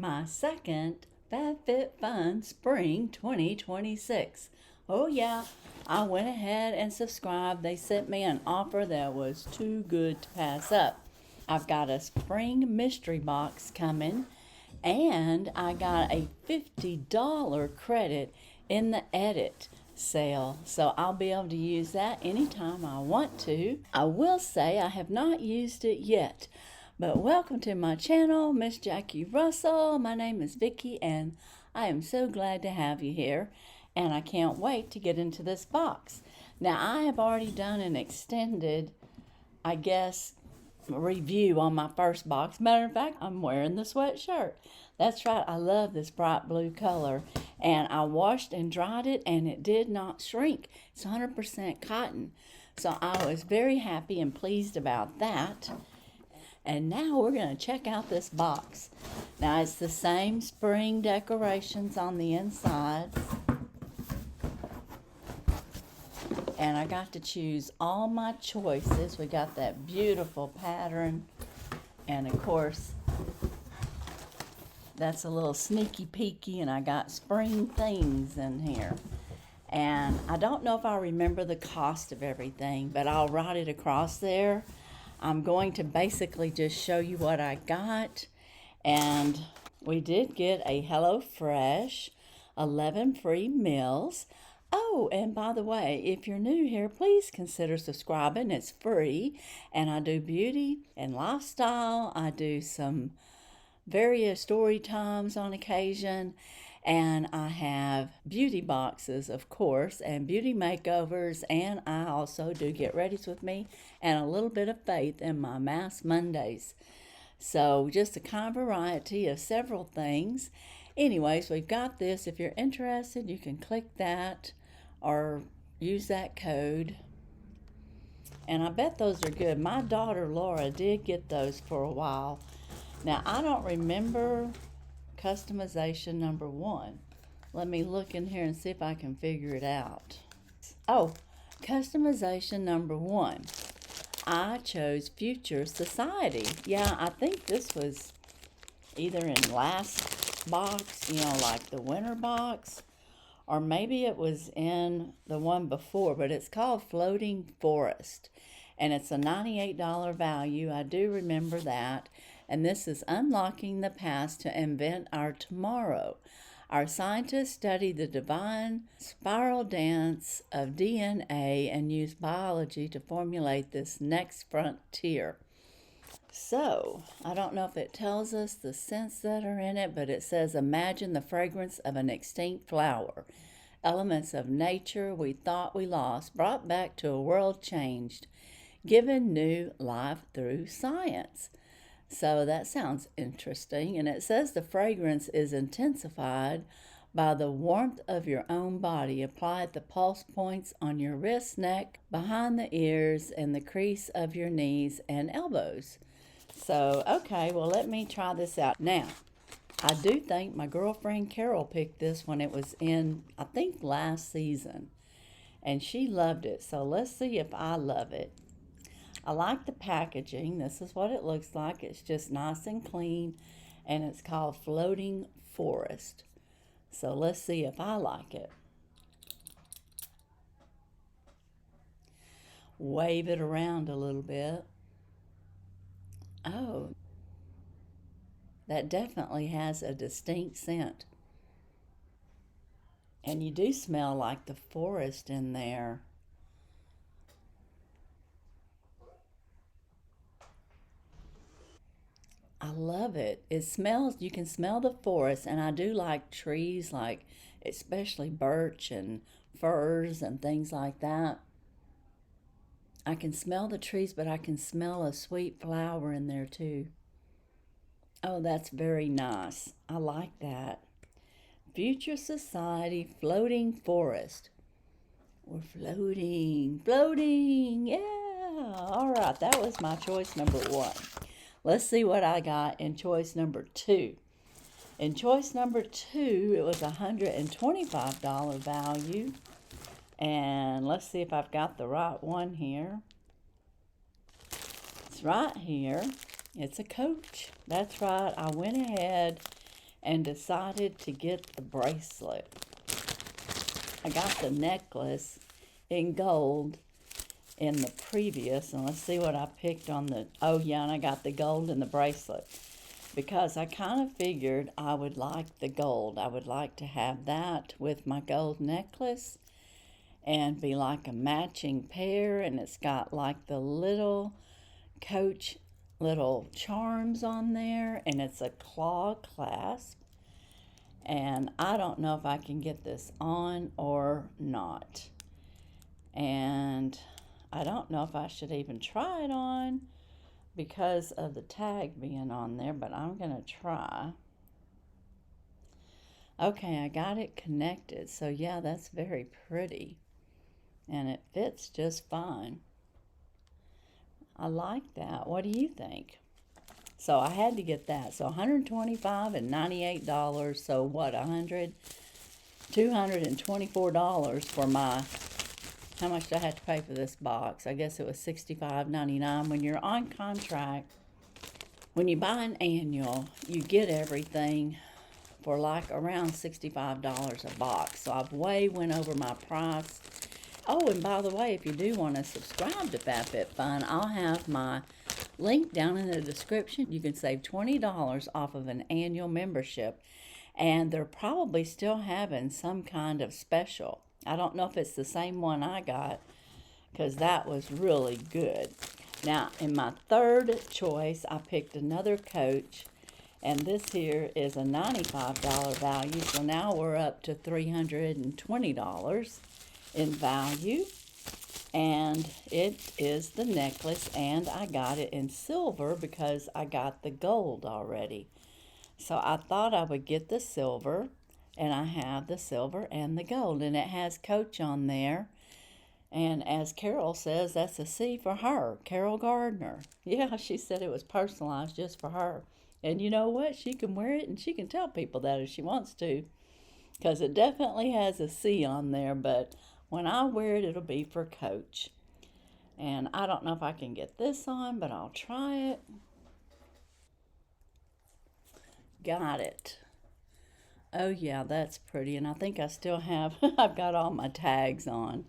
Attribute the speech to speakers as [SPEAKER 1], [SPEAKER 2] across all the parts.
[SPEAKER 1] my second FabFitFun Spring 2026. Oh yeah, I went ahead and subscribed. They sent me an offer that was too good to pass up. I've got a spring mystery box coming, and I got a $50 credit in the edit sale, so I'll be able to use that anytime I want to. I will say I have not used it yet, but welcome to my channel, Miss Jackie Russell. My name is Vicki, and I am so glad to have you here, and I can't wait to get into this box. Now, I have already done an extended, I guess, review on my first box. Matter of fact, I'm wearing the sweatshirt. That's right, I love this bright blue color, and I washed and dried it, and it did not shrink. It's 100% cotton, so I was very happy and pleased about that. And now we're going to check out this box. Now, it's the same spring decorations on the inside, and I got to choose all my choices. We got that beautiful pattern, and of course, that's a little sneaky peeky, and I got spring things in here. And I don't know if I remember the cost of everything, but I'll write it across there. I'm going to basically just show you what I got. And we did get a HelloFresh, 11 free meals. Oh, and by the way, if you're new here, please consider subscribing. It's free. And I do beauty and lifestyle. I do some various story times on occasion. And I have beauty boxes, of course, and beauty makeovers, and I also do get readies with me and a little bit of faith in my Mass Mondays. So just a kind of variety of several things. Anyways, we've got this. If you're interested, you can click that or use that code. And I bet those are good. My daughter Laura did get those for a while. Now, I don't remember customization number 1. Let me look in here and see if I can figure it out. Oh, customization number 1. I chose Future Society. Yeah, I think this was either in last box, like the winter box, or maybe it was in the one before, but it's called Floating Forest, and it's a $98 value. I do remember that. And this is Unlocking the Past to Invent Our Tomorrow. Our scientists study the divine spiral dance of DNA and use biology to formulate this next frontier. So, I don't know if it tells us the scents that are in it, but it says, imagine the fragrance of an extinct flower. Elements of nature we thought we lost, brought back to a world changed, given new life through science. So that sounds interesting. And it says the fragrance is intensified by the warmth of your own body. Apply at the pulse points on your wrist, neck, behind the ears, and the crease of your knees and elbows. So, okay, well, let me try this out. Now, I do think my girlfriend Carol picked this when it was in, I think, last season. And she loved it. So let's see if I love it. I like the packaging. This is what it looks like. It's just nice and clean, and it's called Floating Forest. So let's see if I like it. Wave it around a little bit. Oh, that definitely has a distinct scent. And you do smell like the forest in there. I love it. It smells, you can smell the forest, and I do like trees, like especially birch and firs and things like that. I can smell the trees, but I can smell a sweet flower in there too. Oh, that's very nice. I like that. Future Society Floating Forest. We're floating, floating, yeah. All right, that was my choice number 1. Let's see what I got in choice number 2. In choice number 2, it was a $125 value. And let's see if I've got the right one here. It's right here. It's a Coach. That's right. I went ahead and decided to get the bracelet. I got the necklace in gold in the previous, and let's see what I picked on the, oh yeah, and I got the gold in the bracelet because I kind of figured I would like the gold. I would like to have that with my gold necklace and be like a matching pair, and it's got like the little Coach little charms on there, and it's a claw clasp, and I don't know if I can get this on or not, and I don't know if I should even try it on because of the tag being on there, but I'm gonna try. Okay, I got it connected, so yeah, that's very pretty, and it fits just fine. I like that. What do you think? So I had to get that. So $125 and $98. So what? $224 for my. How much did I have to pay for this box? I guess it was $65.99. When you're on contract, when you buy an annual, you get everything for like around $65 a box. So I've way went over my price. Oh, and by the way, if you do want to subscribe to FabFitFun, I'll have my link down in the description. You can save $20 off of an annual membership, and they're probably still having some kind of special. I don't know if it's the same one I got, because that was really good. Now, in my third choice, I picked another Coach, and this here is a $95 value, so now we're up to $320 in value, and it is the necklace, and I got it in silver because I got the gold already. So I thought I would get the silver, and I have the silver and the gold, and it has Coach on there, and as Carol says, that's a C for her, Carol Gardner. Yeah, she said it was personalized just for her, and you know what, she can wear it and she can tell people that if she wants to, because it definitely has a C on there, but when I wear it, it'll be for Coach. And I don't know if I can get this on, but I'll try it. Got it. Oh yeah, that's pretty. And I think I still have, I've got all my tags on.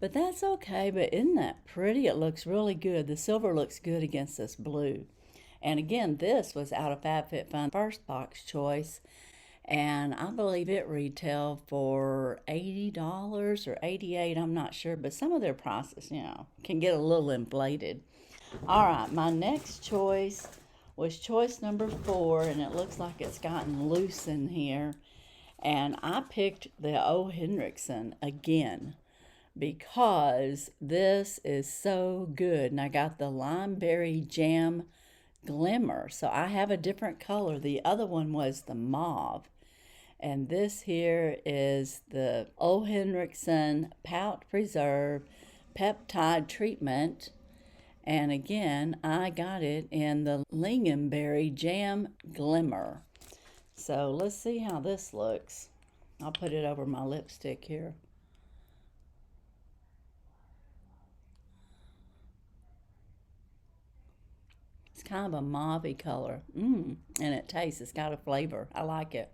[SPEAKER 1] But that's okay, but isn't that pretty? It looks really good. The silver looks good against this blue. And again, this was out of FabFitFun first box choice. And I believe it retailed for $80 or $88, I'm not sure, but some of their prices, you know, can get a little inflated. All right, my next choice was choice number 4, and it looks like it's gotten loose in here. And I picked the O. Henriksen again because this is so good. And I got the Limeberry Jam Glimmer, so I have a different color. The other one was the mauve. And this here is the O. Henriksen Pout Preserve Peptide Treatment. And again, I got it in the Lingonberry Jam Glimmer. So let's see how this looks. I'll put it over my lipstick here. It's kind of a mauve-y color. And it tastes, it's got a flavor. I like it.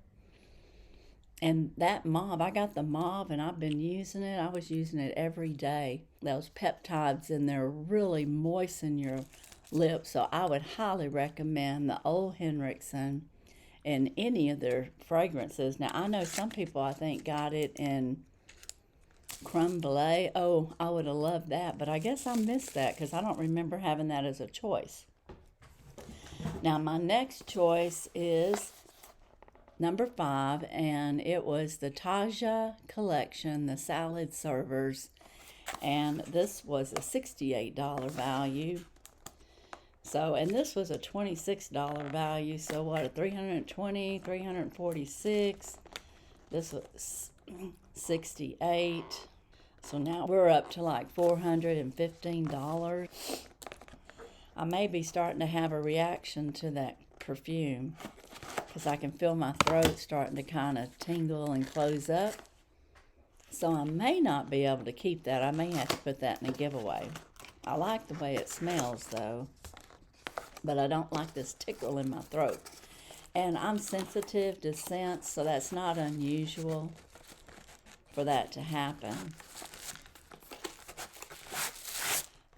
[SPEAKER 1] And that mauve, I got the mauve and I've been using it. I was using it every day. Those peptides in there really moisten your lips. So I would highly recommend the O. Henriksen in any of their fragrances. Now, I know some people, I think, got it in creme brulee. Oh, I would have loved that. But I guess I missed that because I don't remember having that as a choice. Now, my next choice is number 5, and it was the Taja collection, the salad servers, and this was a $68 value. So, and this was a $26 value, so what, a $320, $346, this was $68, so now we're up to like $415. I may be starting to have a reaction to that perfume, because I can feel my throat starting to kind of tingle and close up. So I may not be able to keep that. I may have to put that in a giveaway. I like the way it smells though, but I don't like this tickle in my throat. And I'm sensitive to scents, so that's not unusual for that to happen.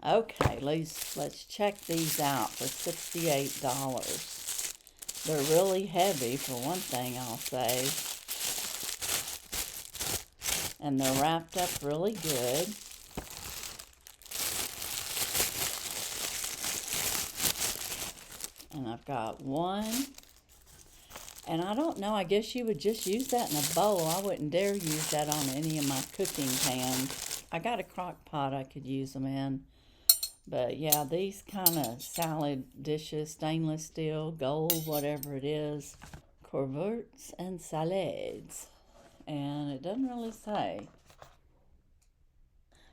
[SPEAKER 1] Okay, let's check these out for $68. They're really heavy, for one thing, I'll say. And they're wrapped up really good. And I've got one. And I don't know, I guess you would just use that in a bowl. I wouldn't dare use that on any of my cooking pans. I got a crock pot I could use them in. But yeah, these kind of salad dishes, stainless steel, gold, whatever it is. Courgettes and salades. And it doesn't really say.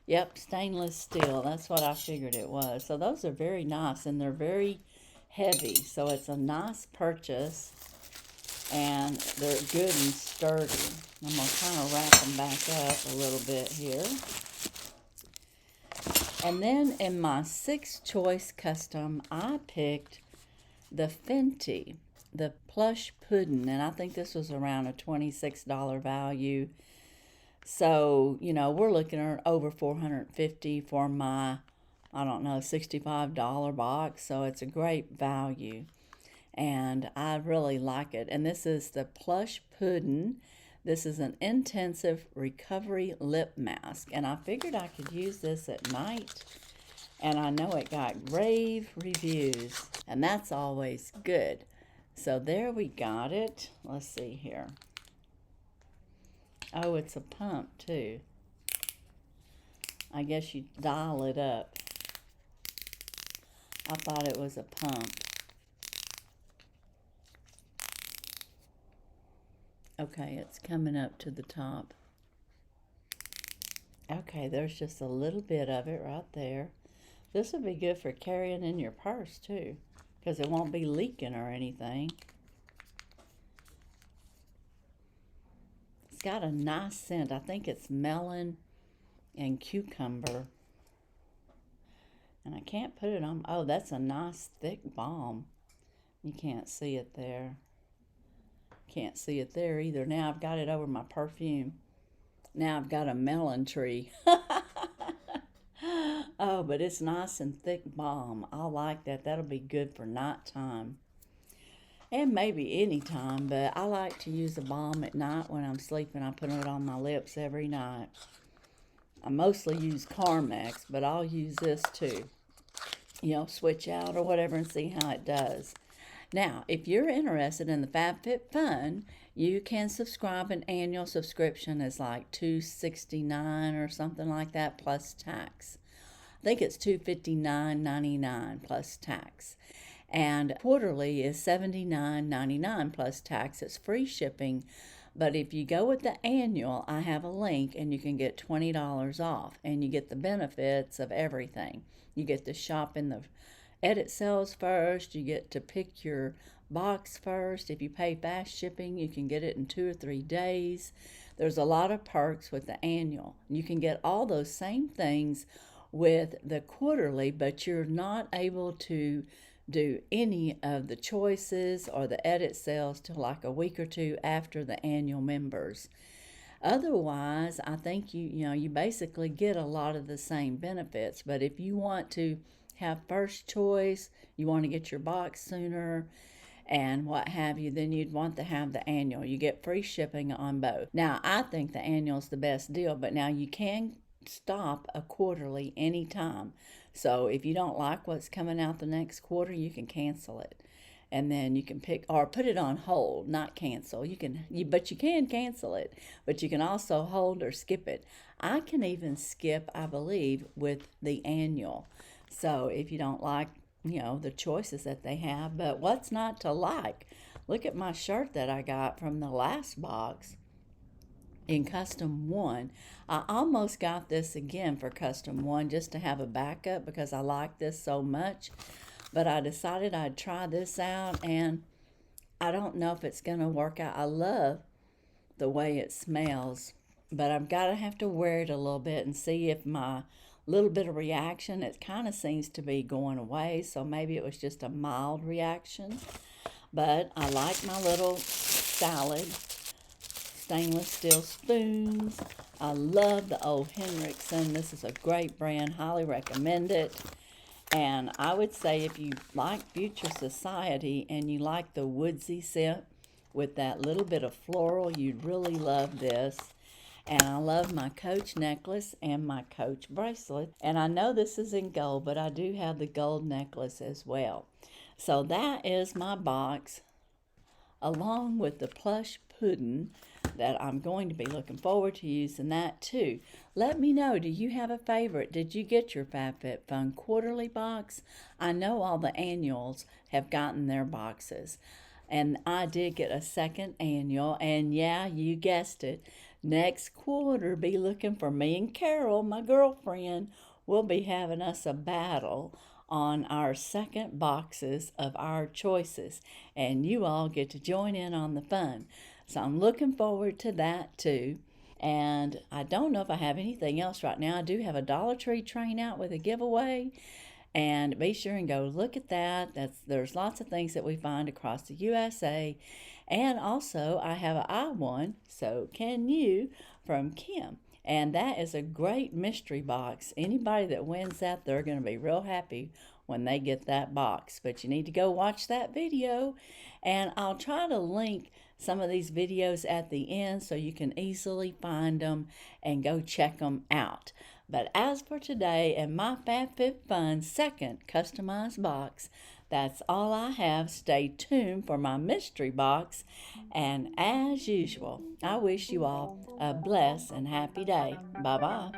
[SPEAKER 1] Yep, stainless steel. That's what I figured it was. So those are very nice, and they're very heavy. So it's a nice purchase. And they're good and sturdy. I'm going to kind of wrap them back up a little bit here. And then in my 6th choice custom, I picked the Fenty, the plush pudding. And I think this was around a $26 value. So, you know, we're looking at over $450 for my, I don't know, $65 box. So it's a great value. And I really like it. And this is the Plush Pudding. This is an intensive recovery lip mask. And I figured I could use this at night. And I know it got rave reviews. And that's always good. So there we got it. Let's see here. Oh, it's a pump too. I guess you dial it up. I thought it was a pump. Okay, it's coming up to the top. Okay, there's just a little bit of it right there. This would be good for carrying in your purse too, because it won't be leaking or anything. It's got a nice scent. I think it's melon and cucumber. And I can't put it on. Oh, that's a nice thick balm. You can't see it there. Can't see it there either. Now I've got it over my perfume. Now I've got a melon tree. Oh, but it's nice and thick balm. I like that. That'll be good for nighttime. And maybe any time, but I like to use a balm at night when I'm sleeping. I put it on my lips every night. I mostly use Carmex, but I'll use this too. You know, switch out or whatever and see how it does. Now, if you're interested in the FabFitFun, you can subscribe. An annual subscription is like $269 or something like that plus tax. I think it's $259.99 plus tax. And quarterly is $79.99 plus tax. It's free shipping. But if you go with the annual, I have a link and you can get $20 off. And you get the benefits of everything. You get to shop in the edit cells first. You get to pick your box first. If you pay fast shipping, you can get it in 2 or 3 days. There's a lot of perks with the annual. You can get all those same things with the quarterly, but you're not able to do any of the choices or the edit cells till like a week or two after the annual members. Otherwise, I think you basically get a lot of the same benefits. But if you want to have first choice, you want to get your box sooner and what have you, then you'd want to have the annual. You get free shipping on both. Now, I think the annual is the best deal, but now you can stop a quarterly anytime. So if you don't like what's coming out the next quarter, you can cancel it. And then you can pick or put it on hold, not cancel. But you can cancel it, but you can also hold or skip it. I can even skip, I believe, with the annual. So if you don't like, the choices that they have, but what's not to like? Look at my shirt that I got from the last box in Custom 1. I almost got this again for Custom 1 just to have a backup because I like this so much. But I decided I'd try this out, and I don't know if it's going to work out. I love the way it smells, but I've got to have to wear it a little bit and see if my little bit of reaction, it kind of seems to be going away, so maybe it was just a mild reaction. But I like my little salad stainless steel spoons. I love the old Henriksen. This is a great brand, highly recommend it. And I would say if you like Future Society and you like the woodsy scent with that little bit of floral, you'd really love this. And I love my Coach necklace and my Coach bracelet. And I know this is in gold, but I do have the gold necklace as well. So that is my box, along with the plush pudding that I'm going to be looking forward to using that too. Let me know, do you have a favorite? Did you get your FabFitFun quarterly box? I know all the annuals have gotten their boxes. And I did get a second annual, and yeah, you guessed it. Next quarter, be looking for me and Carol, my girlfriend. We'll be having us a battle on our second boxes of our choices, and you all get to join in on the fun. So I'm looking forward to that too. And I don't know if I have anything else right now. I do have a Dollar Tree train out with a giveaway, and be sure and go look at that. There's lots of things that we find across the USA. And also I have an I won, so can you, from Kim. And that is a great mystery box. Anybody that wins that, they're going to be real happy when they get that box. But you need to go watch that video. And I'll try to link some of these videos at the end so you can easily find them and go check them out. But as for today and my FabFitFun second customized box, that's all I have. Stay tuned for my mystery box. And as usual, I wish you all a blessed and happy day. Bye-bye.